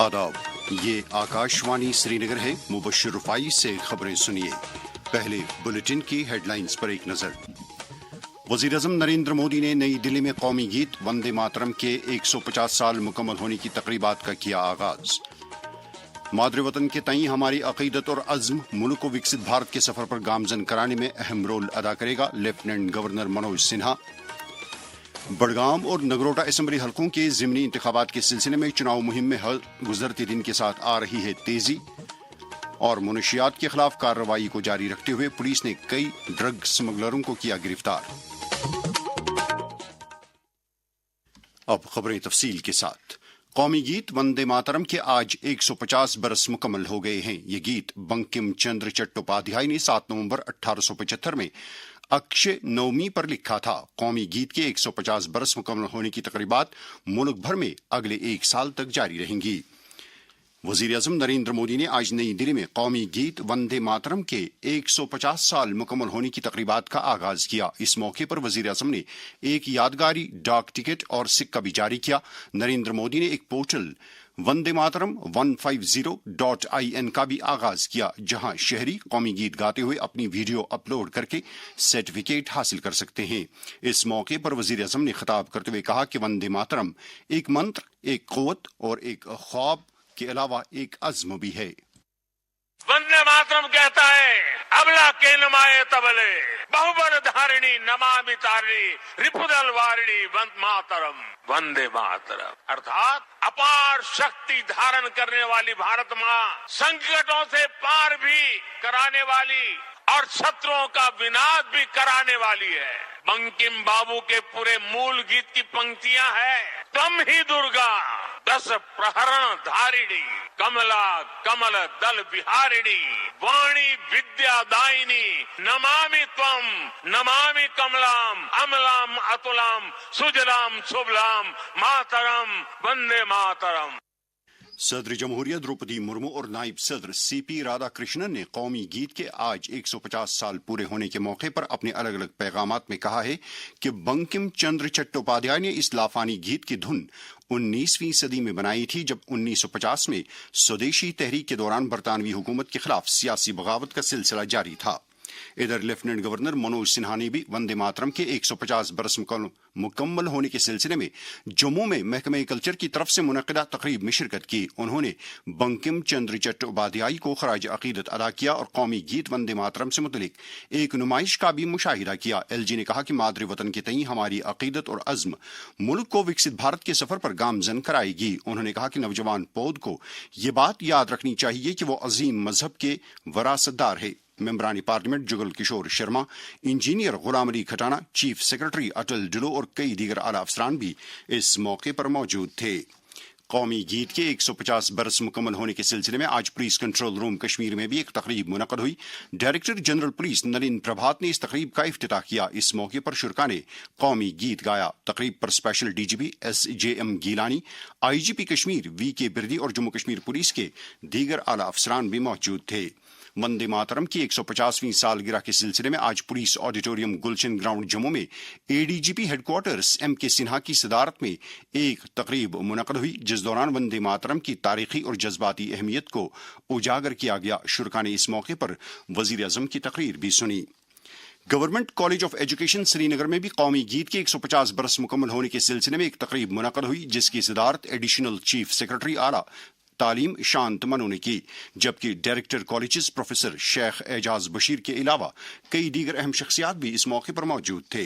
आदाब, ये आकाशवाणी श्रीनगर है। मुबश्शिर रुफाई से खबरें सुनिए। पहले बुलेटिन की हेडलाइंस पर एक नजर। वज़ीर-ए-आज़म नरेंद्र मोदी ने नई दिल्ली में कौमी गीत वंदे मातरम के 150 साल मुकम्मल होने की तकरीबात का किया आगाज। मादरे वतन के तईं हमारी अक़ीदत और अज़्म मुल्क को विकसित भारत के सफर पर गामज़न कराने में अहम रोल अदा करेगा, लेफ्टिनेंट गवर्नर मनोज सिन्हा। बड़गाम और नगरोटा असेंबली हलकों के ज़िमनी इंतखाबात के सिलसिले में चुनाव मुहिम में हर गुज़रते दिन के साथ आ रही है तेजी। और मुनशियात के खिलाफ कार्रवाई को जारी रखते हुए पुलिस ने कई ड्रग स्मगलरों को किया गिरफ्तार। अब खबरें तफसील के साथ। कौमी गीत वंदे मातरम के आज 150 बरस मुकम्मल हो गए हैं। ये गीत बंकिम चंद्र चट्टोपाध्याय ने 7 नवंबर 1875 में अक्षय नवमी पर लिखा था। कौमी गीत के 150 बरस मुकम्मल होने की तकरीबात मुल्क भर में अगले 1 साल तक जारी रहेंगी। वज़ीर-ए-आज़म नरेंद्र मोदी ने आज नई दिल्ली में कौमी गीत वंदे मातरम के 150 साल मुकम्मल होने की तकरीबात का आगाज किया। इस मौके पर वज़ीर-ए-आज़म ने एक यादगारी डाक टिकट और सिक्का भी जारी किया। नरेंद्र मोदी ने एक पोर्टल वंदे मातरम 150.in का भी आगाज किया, जहां शहरी कौमी गीत गाते हुए अपनी वीडियो अपलोड करके सर्टिफिकेट हासिल कर सकते हैं। इस मौके पर वज़ीर-ए-आज़म ने खिताब करते हुए कहा कि वंदे मातरम एक मंत्र, एक क़ुव्वत और एक ख्वाब के अलावा एक अज़्म भी है। वंदे मातरम कहता है, अबला के नुमाए तबले बहुबर धारिणी नमामि तारिणी रिपुदल वारिणी वंदे मातरम, अर्थात अपार शक्ति धारण करने वाली भारत माँ संकटों से पार भी कराने वाली और शत्रुओं का विनाश भी कराने वाली है। बंकिम बाबू के पूरे मूल गीत की पंक्तियां हैं, तुम ही दुर्गा 10 प्रहरण धारिणी कमला कमल दल बिहारिणी वाणी विद्या दायिनी नमामि त्वम नमामि कमलाम अमलाम अतुलाम सुजलाम शुभलाम मातरम वंदे मातरम। सदर जमहूरिया द्रौपदी मुर्मू और नायब सदर सीपी राधाकृष्णन ने कौमी गीत के आज 150 साल पूरे होने के मौके पर अपने अलग अलग पैगामात में कहा है कि बंकिम चंद्र चट्टोपाध्याय ने इस लाफानी गीत की धुन 19वीं सदी में बनाई थी, जब 1950 में स्वदेशी तहरीक के दौरान बरतानवी हुकूमत के खिलाफ सियासी बगावत का सिलसिला जारी था। इधर लेफ्टिनेंट गवर्नर मनोज सिन्हा ने भी वंदे मातरम के 150 बरस मुकम्मल होने के सिलसिले में जम्मू में महकमे कल्चर की तरफ से मुनक़िदा तकरीब में शिरकत की। उन्होंने बंकिम चंद्र चट्टोपाध्याय को खराज अकीदत अदा किया और कौमी गीत वंदे मातरम से मुतलिक एक नुमाइश का भी मुशाहिदा किया। एलजी ने कहा कि मादरे वतन के तईं हमारी अकीदत और अज़्म मुल्क को विकसित भारत के सफर पर गामज़न कराएगी। उन्होंने कहा कि नौजवान पौध को ये बात याद रखनी चाहिए कि वो अजीम मजहब के वरासतदार है। मेंबरानी parliament Jugal Kishore Sharma, engineer Ghulam Ali Khatana, chief secretary अटल डिलो और कई दीगर आला अफसरान भी इस मौके पर मौजूद थे। कौमी गीत के 150 बरस मुकम्मल होने के सिलसिले में आज पुलिस कंट्रोल रूम कश्मीर में भी एक तकरीब मुनक़द हुई। डायरेक्टर जनरल पुलिस नलिन प्रभात ने इस तकरीब का इफ्तिताह किया। इस मौके पर शुरका ने कौमी गीत गाया। तकरीब पर special DGP SJM Gilani, IGP Kashmir VK Birdi और जम्मू कश्मीर पुलिस के दीगर आला अफसरान भी मौजूद थे। वंदे मातरम की 150वीं सालगिरह के सिलसिले में आज पुलिस ऑडिटोरियम गुलशन ग्राउंड जम्मू में ADGP हेडक्वार्टर्स MK सिन्हा की सदारत में एक तकरीब मुनक़द हुई, जिस दौरान वंदे मातरम की तारीखी और जज्बाती अहमियत को उजागर किया गया। शुरका ने इस मौके पर वज़ीर-ए-आज़म की तकरीर भी सुनी। Government college of education Srinagar में भी कौमी गीत के 150 बरस मुकम्मल होने के सिलसिले में एक तकरीब मुनक़द हुई, जिसकी सदारत एडिशनल चीफ सेक्रेटरी आला तालीम शांत मनु ने की, जबकि director colleges professor Sheikh Ejaz Bashir के अलावा कई दीगर अहम शख्सियात भी इस मौके पर मौजूद थे।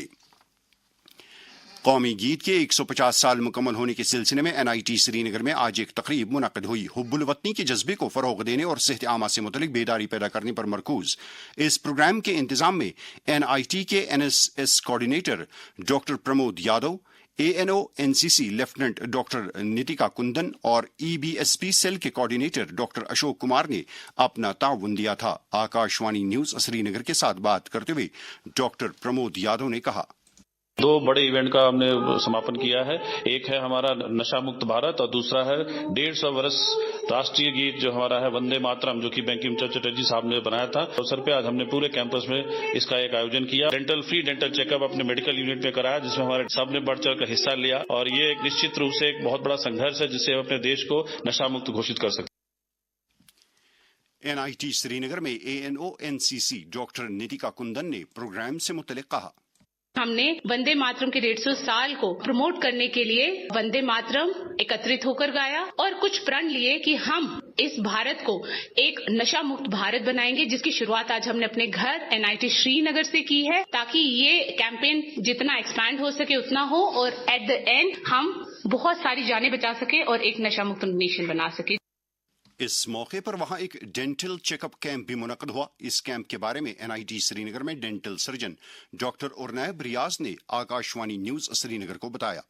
कौमी गीत के 150 साल मुकम्मल होने के सिलसिले में NIT श्रीनगर में आज एक तकरीब मुनक़द हुई। हुब्बुल वतनी के जज्बे को फ़रोग़ देने और सेहत आमा से मुतलिक बेदारी पैदा करने पर मरकूज इस प्रोग्राम के इंतज़ाम में NIT के NSS coordinator doctor Pramod Yadav, ANO NCC lieutenant doctor Nitika Kundan और EBSP सेल के कोऑर्डिनेटर डॉक्टर अशोक कुमार ने अपना ताउन दिया था। आकाशवाणी न्यूज़ श्रीनगर के साथ बात करते हुए डॉक्टर प्रमोद यादव ने कहा, दो बड़े इवेंट का हमने समापन किया है। एक है हमारा नशा मुक्त भारत और दूसरा है 150 वर्ष राष्ट्रीय गीत जो हमारा है वंदे मातरम, जो कि बंकिम चंद्र चटर्जी साहब ने बनाया था। अवसर पे आज हमने पूरे कैंपस में इसका एक आयोजन किया। फ्री डेंटल चेकअप अपने मेडिकल यूनिट में कराया, जिसमें हमारे सब ने बढ़ चढ़ कर हिस्सा लिया और ये एक निश्चित रूप से एक बहुत बड़ा संघर्ष है जिससे हम अपने देश को नशा मुक्त घोषित कर सकते। NIT श्रीनगर में ANO NCC doctor Nitika Kundan ने प्रोग्राम से मुतल्लिक कहा, हमने वंदे मातरम के 150 साल को प्रमोट करने के लिए वंदे मातरम एकत्रित होकर गाया और कुछ प्रण लिए कि हम इस भारत को एक नशा मुक्त भारत बनाएंगे, जिसकी शुरुआत आज हमने अपने घर NIT श्रीनगर से की है, ताकि ये कैंपेन जितना एक्सपैंड हो सके उतना हो और एट द एंड हम बहुत सारी जानें बचा सके और एक नशा मुक्त नेशन बना सके। इस मौके पर वहां एक डेंटल चेकअप कैंप भी मुनक्कद हुआ। इस कैंप के बारे में NIT श्रीनगर में डेंटल सर्जन डॉक्टर उरनैब रियाज ने आकाशवाणी न्यूज श्रीनगर को बताया,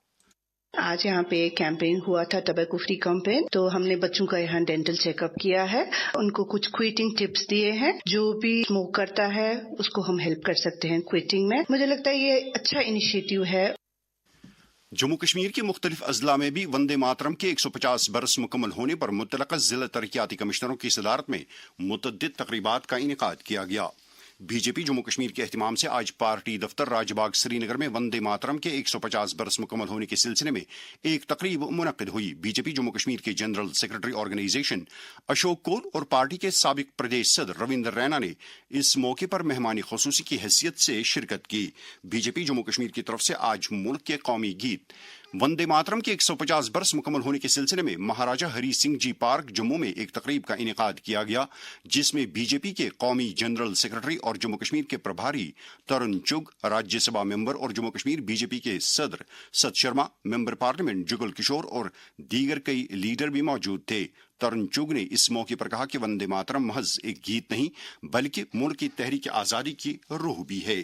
आज यहाँ पे एक कैंपेन हुआ था, टबैको फ्री कैंपेन। तो हमने बच्चों का यहाँ डेंटल चेकअप किया है, उनको कुछ क्विटिंग टिप्स दिए हैं। जो भी स्मोक करता है उसको हम हेल्प कर सकते हैं क्विटिंग में। मुझे लगता है ये अच्छा इनिशिएटिव है। जम्मू कश्मीर के मुख्तलिफ अजला में भी वंदे मातरम के 150 बरस मुकम्मल होने पर मुतल्लका जिला तरक्याती कमिश्नरों की सदारत में मुतअद्दिद तकरीबात का इनेकाद किया गया। बीजेपी जम्मू कश्मीर के एहतिमाम से आज पार्टी दफ्तर राजबाग श्रीनगर में वंदे मातरम के 150 बरस मुकम्मल होने के सिलसिले में एक तकरीब मुनक्किद हुई। बीजेपी जम्मू कश्मीर के जनरल सेक्रेटरी ऑर्गेनाइजेशन अशोक कोल और पार्टी के साबिक प्रदेश सदर रविंदर रैना ने इस मौके पर मेहमानी खुसूसी की हैसियत से शिरकत की। बीजेपी जम्मू कश्मीर की तरफ से आज मुल्क के कौमी गीत वंदे मातरम के 150 बरस मुकम्मल होने के सिलसिले में महाराजा हरी सिंह जी पार्क जम्मू में एक तकरीब का इनेकाद किया गया, जिसमें बीजेपी के कौमी जनरल सेक्रेटरी और जम्मू कश्मीर के प्रभारी तरुण चुग, राज्यसभा मेंबर और जम्मू कश्मीर बीजेपी के सदर सत शर्मा, मेंबर पार्लियामेंट जुगल किशोर और दीगर कई लीडर भी मौजूद थे। तरुण चुग ने इस मौके पर कहा कि वंदे मातरम महज एक गीत नहीं बल्कि मुल्क की तहरीक आज़ादी की रूह भी है।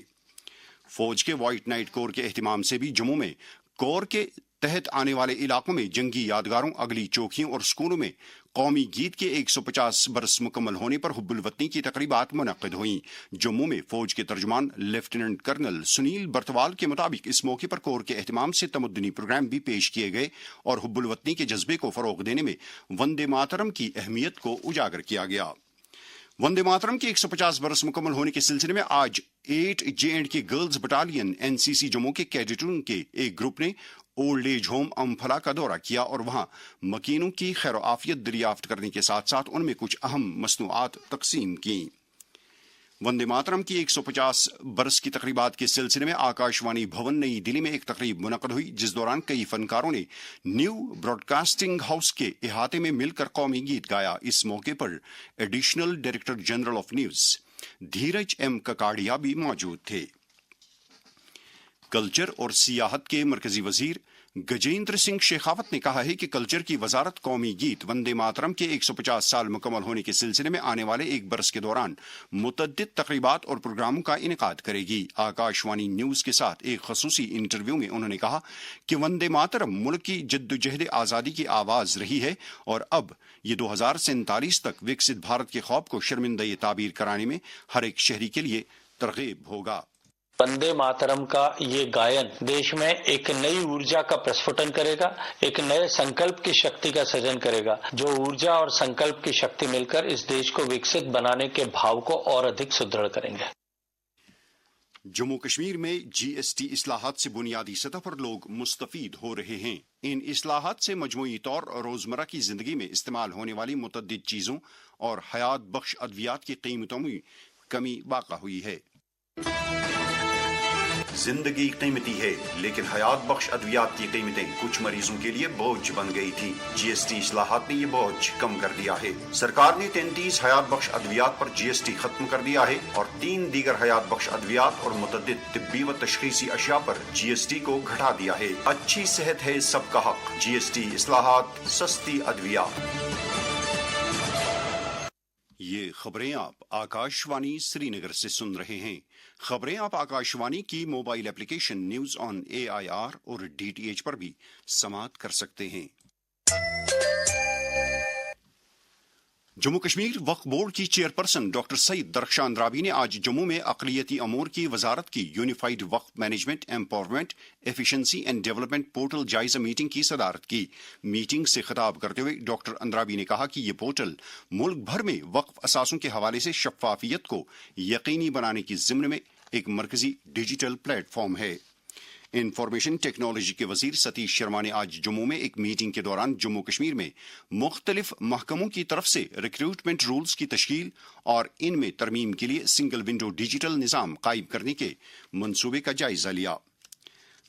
फौज के व्हाइट नाइट कोर के एहतिमाम से भी जम्मू में कोर के तहत आने वाले इलाकों में जंगी यादगारों, अगली चौकियों और स्कूलों में कौमी गीत के 150 बरस मुकम्मल होने पर हुब्बुल वतनी की तकरीबात मुनक्किद हुई। जम्मू में फौज के तर्जुमान लेफ्टिनेंट कर्नल सुनील बर्तवाल के मुताबिक इस मौके पर कोर के एहतिमाम से तमद्दुनी प्रोग्राम भी पेश किए गए और हुब्बुल वतनी के जज्बे को फरोग देने में वंदे मातरम की अहमियत को उजागर किया गया। वंदे मातरम के 150 बरस मुकम्मल होने के सिलसिले में आज 8 J&K girls battalion NCC Jammu के कैडेटों के एक ग्रुप ने ओल्ड एज होम अम्फला का दौरा किया और वहां मकीनों की खैर आफियत दरियाफ्त करने के साथ साथ उनमें कुछ अहम मसनूआत तकसीम की। वंदे मातरम की 150 बरस की तकरीबात के सिलसिले में आकाशवाणी भवन नई दिल्ली में एक तकरीब मुनक्कद हुई, जिस दौरान कई फनकारों ने न्यू ब्रॉडकास्टिंग हाउस के इहाते में मिलकर कौमी गीत गाया। इस मौके पर additional director general of news Dheeraj M ककाड़िया भी मौजूद थे। कल्चर और सियाहत के मरकजी वजीर गजेंद्र सिंह शेखावत ने कहा है कि कल्चर की वजारत कौमी गीत वंदे मातरम के 150 साल मुकम्मल होने के सिलसिले में आने वाले एक बरस के दौरान मुतअद्दिद तकरीबात और प्रोग्रामों का इनेकाद करेगी। आकाशवाणी न्यूज के साथ एक खसूसी इंटरव्यू में उन्होंने कहा कि वंदे मातरम मुल्क की जद्दोजहद आज़ादी की आवाज़ रही है और अब ये 2047 तक विकसित भारत के ख्वाब को शर्मिंदा ताबीर कराने में हर एक शहरी के लिए तरगीब होगा। वंदे मातरम का ये गायन देश में एक नई ऊर्जा का प्रस्फुटन करेगा, एक नए संकल्प की शक्ति का सृजन करेगा। जो ऊर्जा और संकल्प की शक्ति मिलकर इस देश को विकसित बनाने के भाव को और अधिक सुदृढ़ करेंगे। जम्मू कश्मीर में GST इस्लाहात से बुनियादी सतह पर लोग मुस्तफीद हो रहे हैं। इन इस्लाहात से मजमूई तौर रोजमर्रा की जिंदगी में इस्तेमाल होने वाली मुतअद्दिद चीजों और हयात बख्श अद्वियात की कीमतों में कमी वाक़ा हुई है। जिंदगी कीमती है, लेकिन हयात बख्श अद्वियात की कीमतें कुछ मरीजों के लिए बोझ बन गई थी। GST इस्लाहात ने ये बोझ कम कर दिया है। सरकार ने 33 हयात बख्श अद्वियात पर GST खत्म कर दिया है और 3 दीगर हयात बख्श अद्वियात और मुतअद्दिद तिब्बी व तशखीसी अशिया पर GST को घटा दिया है। अच्छी सेहत है सबका हक। GST इस्लाहात, सस्ती अद्वियात। ये खबरें आप आकाशवाणी श्रीनगर से सुन रहे हैं। खबरें आप आकाशवाणी की mobile application news on AIR और DTH पर भी समाअत कर सकते हैं। जम्मू कश्मीर वक्फ बोर्ड की चेयरपर्सन डॉक्टर सईद दरख्शान राबी ने आज जम्मू में अक़लियती अमूर की वजारत की unified Waqf management empowerment efficiency and development portal जायजा मीटिंग की सदारत की। मीटिंग से खिताब करते हुए डॉक्टर अंद्राबी ने कहा कि ये पोर्टल मुल्क भर में वक्फ असासों के हवाले से शफाफियत को यकीनी बनाने की ज़िम्न में एक मरकजी डिजिटल प्लेटफॉर्म है। इंफॉर्मेशन टेक्नोलॉजी के वजीर सतीश शर्मा ने आज जम्मू में एक मीटिंग के दौरान जम्मू कश्मीर में मुख्तलिफ महकमों की तरफ से रिक्रूटमेंट रूल्स की तश्कील और इनमें तरमीम के लिए सिंगल विंडो डिजिटल निज़ाम कायम करने के मंसूबे का जायजा लिया।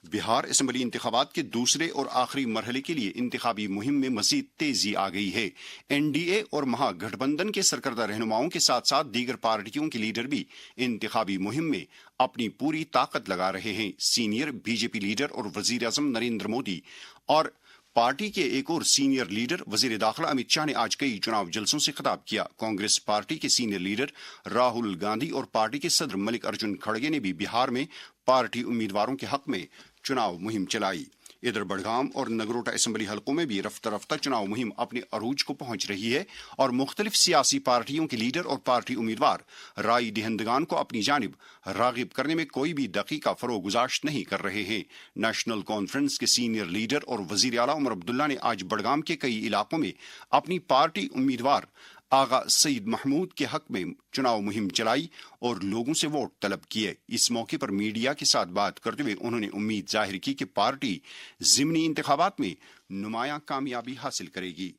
बिहार असेंबली इंतखाबात के दूसरे और आखिरी मरहले के लिए इंतखाबी मुहिम में मजीद तेजी आ गई है। एनडीए और महागठबंधन के सरकर्दा रहनुमाओं के साथ साथ दीगर पार्टियों के लीडर भी इंतखाबी मुहिम में अपनी पूरी ताकत लगा रहे हैं। सीनियर बीजेपी लीडर और वजीर आजम नरेंद्र मोदी और पार्टी के एक और सीनियर लीडर वजीर दाखिला अमित शाह ने आज कई चुनाव जलसों से खिताब किया। कांग्रेस पार्टी के सीनियर लीडर राहुल गांधी और पार्टी के सदर मल्लिक अर्जुन खड़गे ने भी बिहार में पार्टी उम्मीदवारों के हक में चुनाव मुहिम चलाई। इधर बड़गाम और नगरोटा असेंबली हलकों में भी रफ्ता रफ्ता चुनाव मुहिम अपने अरूज को पहुंच रही है और मुख्तलिफ सियासी पार्टियों के लीडर और पार्टी उम्मीदवार राय दहिंदगान को अपनी जानिब रागिब करने में कोई भी दकीका फरोगुजाश्त नहीं कर रहे हैं। नेशनल कॉन्फ्रेंस के सीनियर लीडर और वजीर आला उमर अब्दुल्ला ने आज बड़गाम के कई इलाकों में अपनी पार्टी उम्मीदवार आगा सईद महमूद के हक में चुनाव मुहिम चलाई और लोगों से वोट तलब किए। इस मौके पर मीडिया के साथ बात करते हुए उन्होंने उम्मीद जाहिर की कि पार्टी ज़िमनी इंतखाबात में नुमायां कामयाबी हासिल करेगी।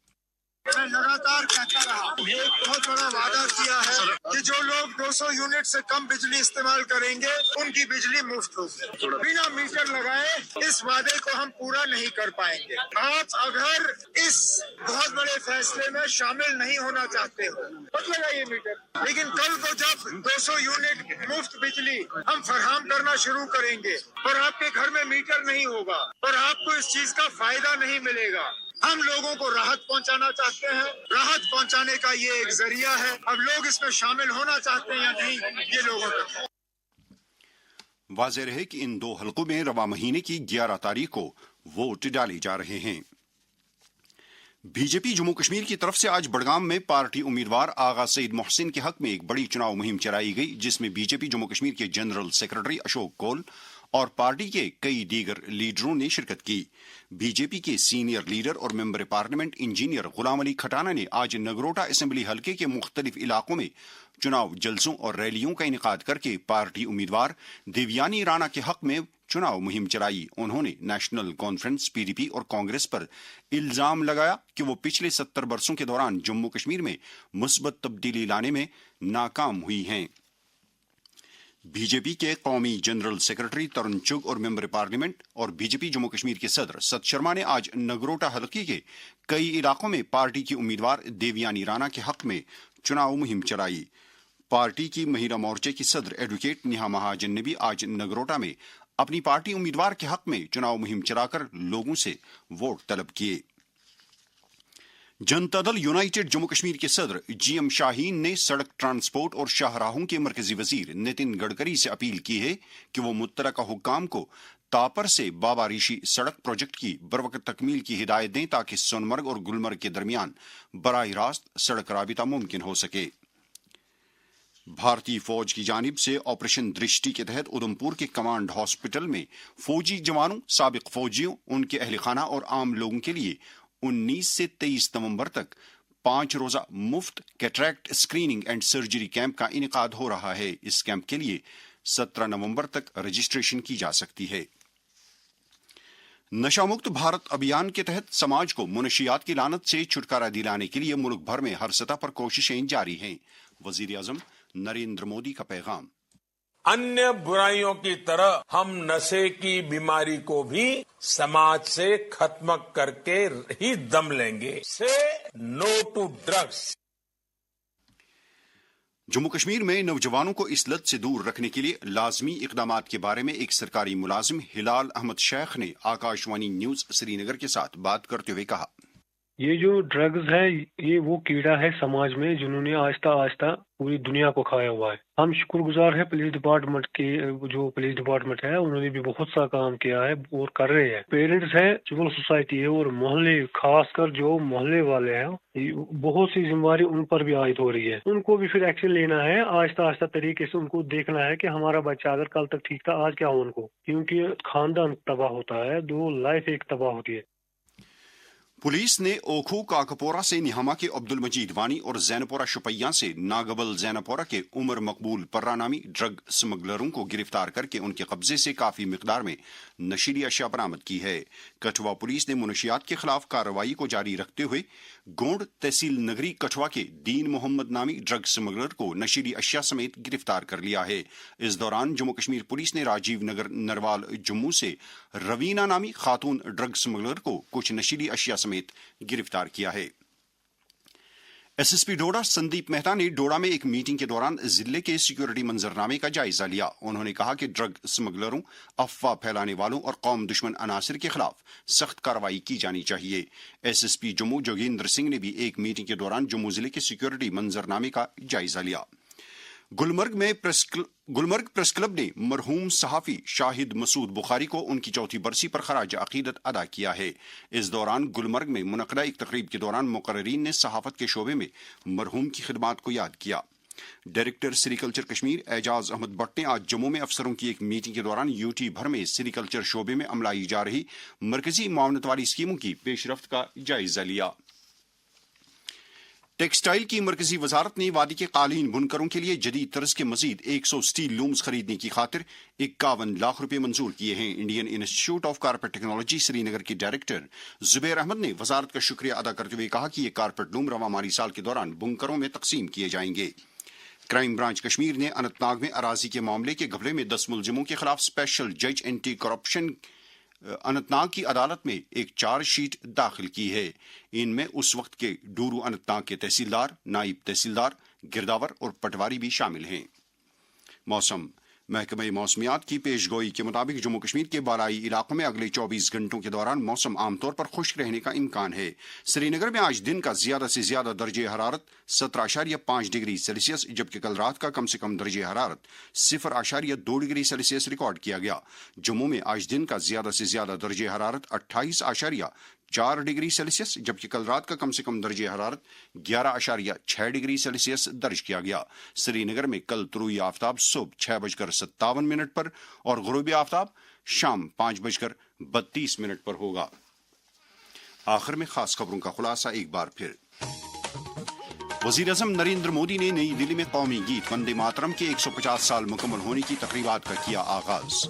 मैं लगातार कहता रहा, एक बहुत बड़ा वादा किया है कि जो लोग 200 यूनिट से कम बिजली इस्तेमाल करेंगे उनकी बिजली मुफ्त होगी बिना मीटर लगाए। इस वादे को हम पूरा नहीं कर पाएंगे। आप अगर इस बहुत बड़े फैसले में शामिल नहीं होना चाहते हो मत लगाइए मीटर, लेकिन कल को जब 200 यूनिट मुफ्त बिजली हम फराहम करना शुरू करेंगे और आपके घर में मीटर नहीं होगा और आपको इस चीज का फायदा नहीं मिलेगा। हम लोगों को राहत पहुंचाना चाहते हैं, राहत पहुंचाने का ये एक जरिया है। अब लोग इसमें शामिल होना चाहते हैं या नहीं, ये लोगों तक वाज़ेह है कि इन दो हलकों में रवा महीने की 11 तारीख को वोट डाले जा रहे हैं। बीजेपी जम्मू कश्मीर की तरफ से आज बड़गाम में पार्टी उम्मीदवार आगा सईद मोहसिन के हक में एक बड़ी चुनाव मुहिम चलाई गई, जिसमें बीजेपी जम्मू कश्मीर के जनरल सेक्रेटरी अशोक कौल और पार्टी के कई दीगर लीडरों ने शिरकत की। बीजेपी के सीनियर लीडर और member parliament engineer Ghulam Ali Khatana ने आज नगरोटा असेंबली हलके के मुख्तलिफ इलाकों में चुनाव जलसों और रैलियों का इनेकाद करके पार्टी उम्मीदवार देवयानी राणा के हक में चुनाव मुहिम चलाई। उन्होंने नेशनल कॉन्फ्रेंस पीडीपी और कांग्रेस पर इल्जाम लगाया कि वो पिछले 70 वर्षों के दौरान जम्मू कश्मीर में मुस्बत तब्दीली लाने में नाकाम हुई हैं। बीजेपी के कौमी जनरल सेक्रेटरी तरुण चुग और मेंबर पार्लियामेंट और बीजेपी जम्मू कश्मीर के सदर सत शर्मा ने आज नगरोटा हलके के कई इलाकों में पार्टी की उम्मीदवार देवयानी राणा के हक में चुनाव मुहिम चलाई। पार्टी की महिला मोर्चे की सदर एडवोकेट नेहा महाजन ने भी आज नगरोटा में अपनी पार्टी उम्मीदवार के हक में चुनाव मुहिम चलाकर लोगों से वोट तलब किए। जनता दल यूनाइटेड जम्मू कश्मीर के सदर जीएम शाहीन ने सड़क ट्रांसपोर्ट और शाहराहों के मरकजी वजीर नितिन गडकरी से अपील की है कि वो मुत्तलका हुक्काम को तापर से बाबा ऋषि सड़क प्रोजेक्ट की बरवक्त तकमील की हिदायत दें ताकि सोनमर्ग और गुलमर्ग के दरमियान बराह रास्त सड़क राबिता मुमकिन हो सके। भारतीय फौज की जानिब से ऑपरेशन दृष्टि के तहत उधमपुर के कमांड हॉस्पिटल में फौजी जवानों, साबिक फौजियों, उनके अहल खाना और आम लोगों के लिए 19 से 23 नवंबर तक 5 रोजा मुफ्त cataract screening and surgery camp का इनेकाद हो रहा है। इस कैंप के लिए 17 नवंबर तक रजिस्ट्रेशन की जा सकती है। नशा मुक्त भारत अभियान के तहत समाज को मुनशियात की लानत से छुटकारा दिलाने के लिए मुल्क भर में हर सतह पर कोशिशें जारी हैं। वजीर आजम नरेंद्र मोदी का पैगाम। अन्य बुराइयों की तरह हम नशे की बीमारी को भी समाज से खत्म करके ही दम लेंगे। Say no to drugs. Jammu Kashmir में नौजवानों को इस लत से दूर रखने के लिए लाजमी इकदामात के बारे में एक सरकारी मुलाजिम हिलाल अहमद शेख ने आकाशवाणी न्यूज श्रीनगर के साथ बात करते हुए कहा, یہ جو ڈرگز ہے یہ وہ کیڑا ہے سماج میں جنہوں نے آہستہ آہستہ پوری دنیا کو کھایا ہوا ہے. ہم شکر گزار ہیں پولیس ڈپارٹمنٹ کے، جو پولیس ڈپارٹمنٹ ہے انہوں نے بھی بہت سا کام کیا ہے اور کر رہے ہیں. پیرنٹس ہیں، سول سوسائٹی ہے اور محلے، خاص کر جو محلے والے ہیں، بہت سی ذمہ داری ان پر بھی عائد ہو رہی ہے. ان کو بھی پھر ایکشن لینا ہے، آہستہ آہستہ طریقے سے ان کو دیکھنا ہے کہ ہمارا بچہ اگر کل تک ٹھیک تھا آج کیا ہو ان کو، کیونکہ خاندان تباہ ہوتا ہے، دو لائف ایک تباہ ہوتی ہے. پولیس نے اوکھو کاکپورہ سے نہاما کے عبد المجید وانی اور زینپورہ شپیاں سے ناگبل زینپورہ کے عمر مقبول پرہ نامی ڈرگ سمگلروں کو گرفتار کر کے ان کے قبضے سے کافی مقدار میں نشیلی اشیاء برآمد کی ہے. کٹھوا پولیس نے منشیات کے خلاف کارروائی کو جاری رکھتے ہوئے گونڈ تحصیل نگری کٹھوا کے دین محمد نامی ڈرگ سمگلر کو نشیلی اشیاء سمیت گرفتار کر لیا ہے. اس دوران جموں کشمیر پولیس نے راجیو نگر نروال جموں سے روینہ نامی خاتون ڈرگ سمگلر کو کچھ نشیلی اشیاء سمیت گرفتار کیا ہے. S S P doda Sandeep Mehta نے ڈوڈا میں ایک میٹنگ کے دوران ضلع کے سیکورٹی منظرنامے کا جائزہ لیا. انہوں نے کہا کہ ڈرگ سمگلروں، افواہ پھیلانے والوں اور قوم دشمن عناصر کے خلاف سخت کارروائی کی جانی چاہیے. SSP Jammu Joginder Singh نے بھی ایک میٹنگ کے دوران جموں ضلع کے سیکورٹی منظرنامے کا جائزہ لیا. گلمرگ پریس کلب نے مرحوم صحافی شاہد مسعود بخاری کو ان کی چوتھی برسی پر خراج عقیدت ادا کیا ہے. اس دوران گلمرگ میں منعقدہ ایک تقریب کے دوران مقررین نے صحافت کے شعبے میں مرحوم کی خدمات کو یاد کیا. ڈائریکٹر سیریکلچر کشمیر اعجاز احمد بٹ نے آج جموں میں افسروں کی ایک میٹنگ کے دوران یو ٹی بھر میں سیریکلچر شعبے میں عملائی جا رہی مرکزی معاونت والی اسکیموں کی پیش رفت کا جائزہ لیا. ٹیکسٹائل کی مرکزی وزارت نے وادی کے قالین بنکروں کے لیے جدید طرز کے مزید 100 سٹیل لومز خریدنے کی خاطر 51 لاکھ روپے منظور کیے ہیں. Indian Institute of carpet technology Srinagar کے ڈائریکٹر زبیر احمد نے وزارت کا شکریہ ادا کرتے ہوئے کہا کہ یہ کارپیٹ لوم رواں مالی سال کے دوران بنکروں میں تقسیم کیے جائیں گے. کرائم برانچ کشمیر نے اننت ناگ میں اراضی کے معاملے کے گھپلے میں 10 ملزموں کے خلاف اسپیشل جج اینٹی کرپشن اننت ناگ کی عدالت میں ایک چارج شیٹ داخل کی ہے. ان میں اس وقت کے ڈورو اننت ناگ کے تحصیلدار، نائب تحصیلدار، گرداور اور پٹواری بھی شامل ہیں. موسم. محکمہ موسمیات کی پیش گوئی کے مطابق جموں کشمیر کے بالائی علاقوں میں اگلے 24 گھنٹوں کے دوران موسم عام طور پر خشک رہنے کا امکان ہے. سری نگر میں آج دن کا زیادہ سے زیادہ درجہ حرارت 17.5 ڈگری سیلسیس جبکہ کل رات کا کم سے کم درجہ حرارت 0.2 ڈگری سیلسیس ریکارڈ کیا گیا. جموں میں آج دن کا زیادہ سے زیادہ درجہ حرارت 28.4 ڈگری سیلسیس جبکہ کل رات کا کم سے کم درجہ حرارت 11.6 ڈگری سیلسیس درج کیا گیا. سری نگر میں کل طلوع آفتاب صبح 6:57 پر اور غروب آفتاب شام 5:32 پر ہوگا. آخر میں خاص خبروں کا خلاصہ ایک بار پھر. وزیر اعظم نریندر مودی نے نئی دلی میں قومی گیت وندے ماترم کے 150 سال مکمل ہونے کی تقریبات کا کیا آغاز.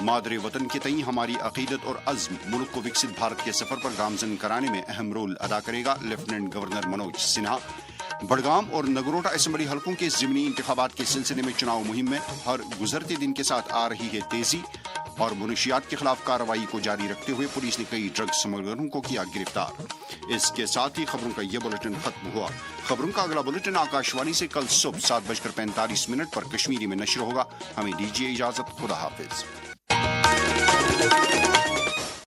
مادر وطن کے تئیں ہماری عقیدت اور عزم ملک کو وکست بھارت کے سفر پر گامزن کرانے میں اہم رول ادا کرے گا، لیفٹیننٹ گورنر منوج سنہا. بڑگام اور نگروٹا اسمبلی حلقوں کے ضمنی انتخابات کے سلسلے میں چناؤ مہم میں ہر گزرتے دن کے ساتھ آ رہی ہے تیزی اور منشیات کے خلاف کارروائی کو جاری رکھتے ہوئے پولیس نے کئی ڈرگ سمگلروں کو کیا گرفتار. اس کے ساتھ ہی خبروں کا یہ بلٹن ختم ہوا. خبروں کا اگلا بلٹن آکاشوانی سے کل صبح 7:45 پر کشمیری میں نشر ہوگا. ہمیں دیجیے اجازت. خدا حافظ.